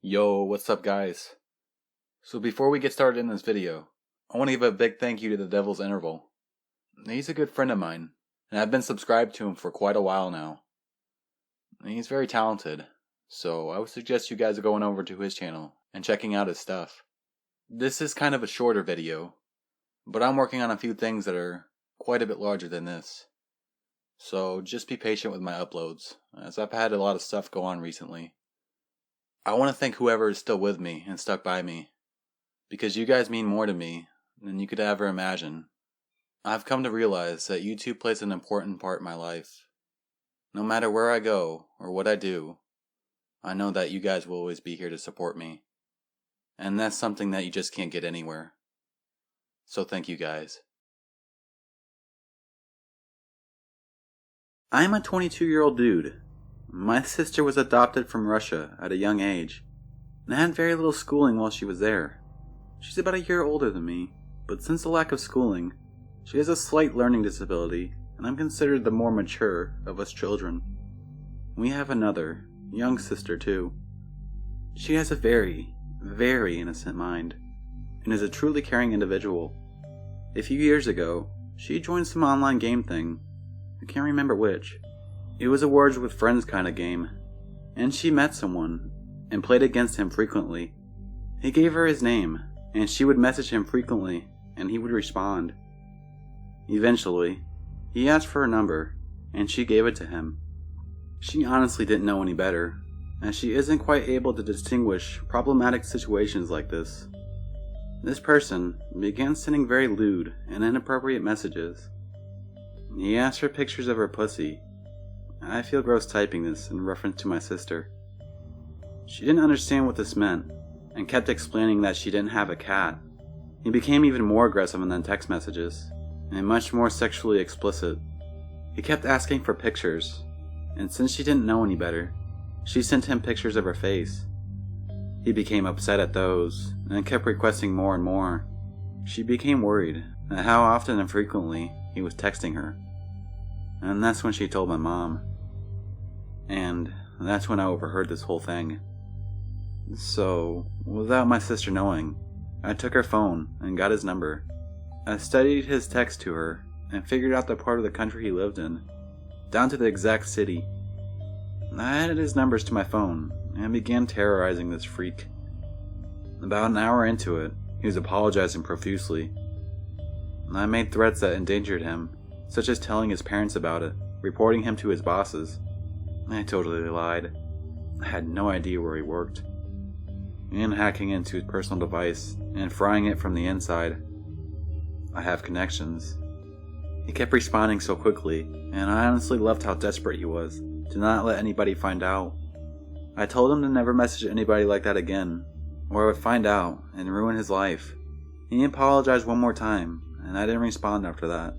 Yo, what's up guys? So before we get started in this video, I want to give a big thank you to the Devil's Interval. He's a good friend of mine, and I've been subscribed to him for quite a while now. He's very talented, so I would suggest you guys going over to his channel and checking out his stuff. This is kind of a shorter video, but I'm working on a few things that are quite a bit larger than this. So just be patient with my uploads, as I've had a lot of stuff go on recently. I want to thank whoever is still with me and stuck by me, because you guys mean more to me than you could ever imagine. I've come to realize that YouTube plays an important part in my life. No matter where I go or what I do, I know that you guys will always be here to support me. And that's something that you just can't get anywhere. So thank you guys. I'm a 22-year-old dude. My sister was adopted from Russia at a young age, and had very little schooling while she was there. She's about a year older than me, but since the lack of schooling, she has a slight learning disability, and I'm considered the more mature of us children. We have another, young sister too. She has a very, very innocent mind, and is a truly caring individual. A few years ago, she joined some online game thing. I can't remember which. It was a Words with Friends kind of game, and she met someone, and played against him frequently. He gave her his name, and she would message him frequently, and he would respond. Eventually, he asked for her number, and she gave it to him. She honestly didn't know any better, as she isn't quite able to distinguish problematic situations like this. This person began sending very lewd and inappropriate messages. He asked for pictures of her pussy. I feel gross typing this in reference to my sister. She didn't understand what this meant, and kept explaining that she didn't have a cat. He became even more aggressive in the text messages, and much more sexually explicit. He kept asking for pictures, and since she didn't know any better, she sent him pictures of her face. He became upset at those, and kept requesting more and more. She became worried at how often and frequently he was texting her. And that's when she told my mom. And that's when I overheard this whole thing. So, without my sister knowing, I took her phone and got his number. I studied his text to her and figured out the part of the country he lived in, down to the exact city. I added his numbers to my phone and began terrorizing this freak. About an hour into it, he was apologizing profusely. I made threats that endangered him, such as telling his parents about it, reporting him to his bosses. I totally lied. I had no idea where he worked. And hacking into his personal device and frying it from the inside. I have connections. He kept responding so quickly, and I honestly loved how desperate he was to not let anybody find out. I told him to never message anybody like that again, or I would find out and ruin his life. He apologized one more time, and I didn't respond after that.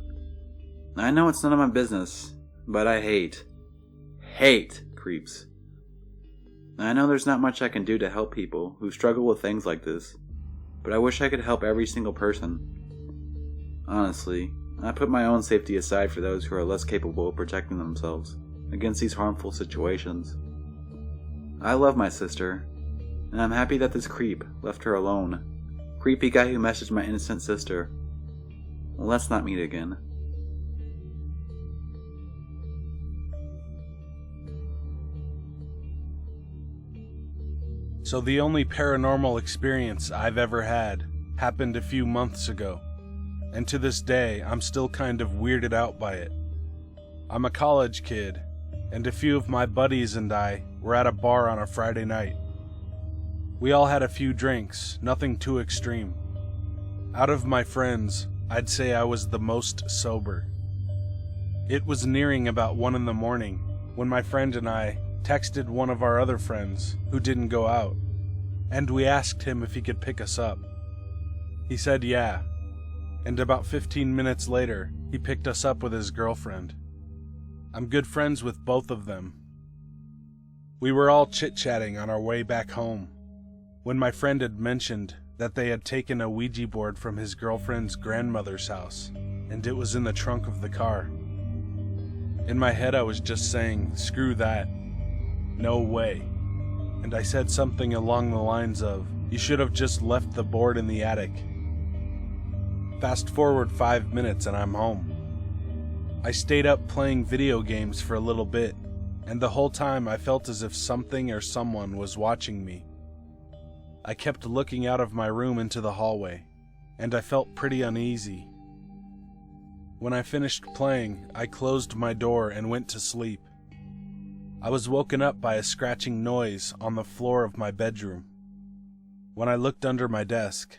I know it's none of my business, but I hate creeps. I know there's not much I can do to help people who struggle with things like this, but I wish I could help every single person. Honestly, I put my own safety aside for those who are less capable of protecting themselves against these harmful situations. I love my sister, and I'm happy that this creep left her alone. Creepy guy who messaged my innocent sister. Let's not meet again. So the only paranormal experience I've ever had happened a few months ago, and to this day I'm still kind of weirded out by it. I'm a college kid, and a few of my buddies and I were at a bar on a Friday night. We all had a few drinks, nothing too extreme. Out of my friends, I'd say I was the most sober. It was nearing about 1 a.m. when my friend and I texted one of our other friends who didn't go out, and we asked him if he could pick us up. He said yeah, and about 15 minutes later, he picked us up with his girlfriend. I'm good friends with both of them. We were all chit-chatting on our way back home, when my friend had mentioned that they had taken a Ouija board from his girlfriend's grandmother's house, and it was in the trunk of the car. In my head I was just saying, screw that. No way. and I said something along the lines of, "You should have just left the board in the attic." Fast forward 5 minutes and I'm home. I stayed up playing video games for a little bit, and the whole time I felt as if something or someone was watching me. I kept looking out of my room into the hallway, and I felt pretty uneasy. When I finished playing, I closed my door and went to sleep. I was woken up by a scratching noise on the floor of my bedroom. When I looked under my desk,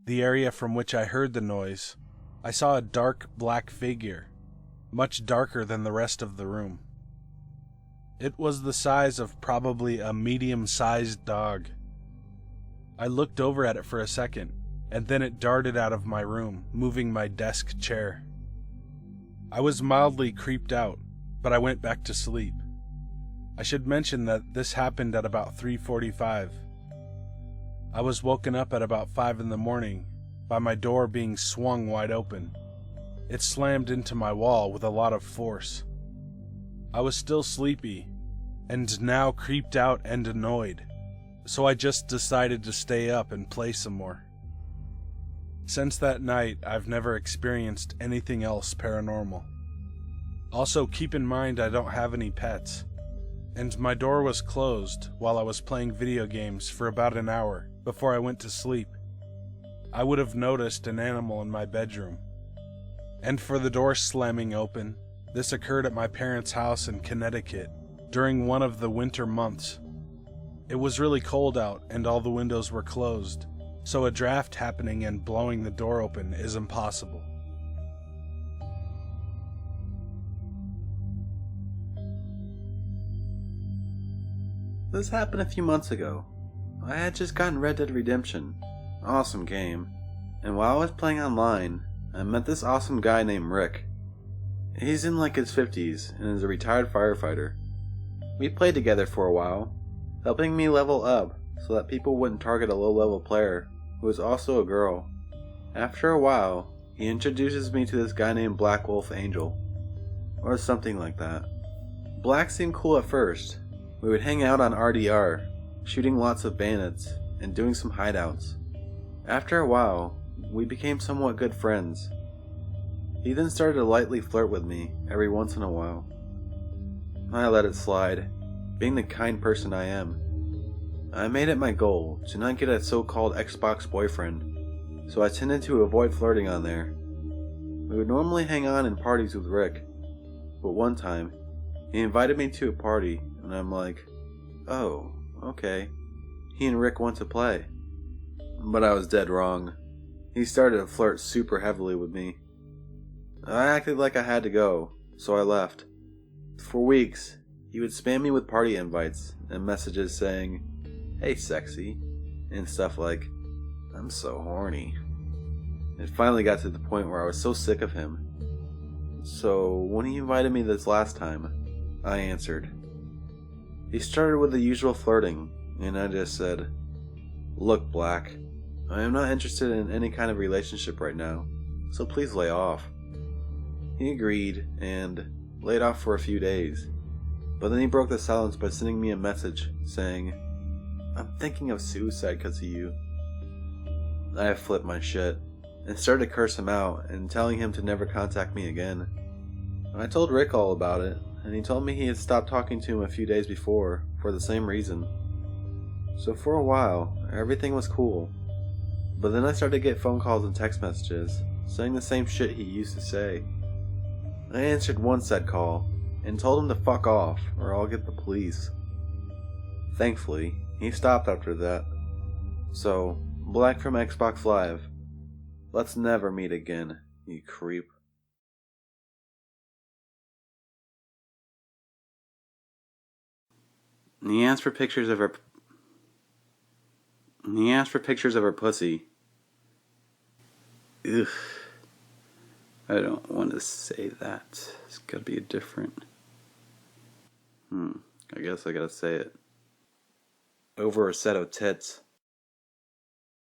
the area from which I heard the noise, I saw a dark black figure, much darker than the rest of the room. It was the size of probably a medium-sized dog. I looked over at it for a second, and then it darted out of my room, moving my desk chair. I was mildly creeped out, but I went back to sleep. I should mention that this happened at about 3:45. I was woken up at about 5 in the morning by my door being swung wide open. It slammed into my wall with a lot of force. I was still sleepy, and now creeped out and annoyed, so I just decided to stay up and play some more. Since that night, I've never experienced anything else paranormal. Also, keep in mind I don't have any pets, and my door was closed while I was playing video games for about an hour before I went to sleep. I would have noticed an animal in my bedroom. And for the door slamming open, this occurred at my parents' house in Connecticut during one of the winter months. It was really cold out and all the windows were closed, so a draft happening and blowing the door open is impossible. This happened a few months ago. I had just gotten Red Dead Redemption. Awesome game. And while I was playing online, I met this awesome guy named Rick. He's in like his 50s and is a retired firefighter. We played together for a while, helping me level up so that people wouldn't target a low-level player who was also a girl. After a while, he introduces me to this guy named Black Wolf Angel, or something like that. Black seemed cool at first. We would hang out on RDR, shooting lots of bandits and doing some hideouts. After a while, we became somewhat good friends. He then started to lightly flirt with me every once in a while. I let it slide, being the kind person I am. I made it my goal to not get a so-called Xbox boyfriend, so I tended to avoid flirting on there. We would normally hang on in parties with Rick, but one time, he invited me to a party, and I'm like, oh, okay, he and Rick want to play. But I was dead wrong. He started to flirt super heavily with me. I acted like I had to go, so I left. For weeks, he would spam me with party invites and messages saying, "Hey sexy," and stuff like, "I'm so horny." It finally got to the point where I was so sick of him. So when he invited me this last time, I answered. He started with the usual flirting, and I just said, "Look, Black, I am not interested in any kind of relationship right now, so please lay off." He agreed, and laid off for a few days, but then he broke the silence by sending me a message saying, "I'm thinking of suicide because of you." I flipped my shit, and started to curse him out and telling him to never contact me again. I told Rick all about it, and he told me he had stopped talking to him a few days before for the same reason. So for a while, everything was cool. But then I started to get phone calls and text messages, saying the same shit he used to say. I answered one said call, and told him to fuck off, or I'll get the police. Thankfully, he stopped after that. So, Black from Xbox Live, let's never meet again, you creep. He asked for pictures of her pussy. Ugh. I don't want to say that. It's gotta be different. I guess I gotta say it. Over a set of tits.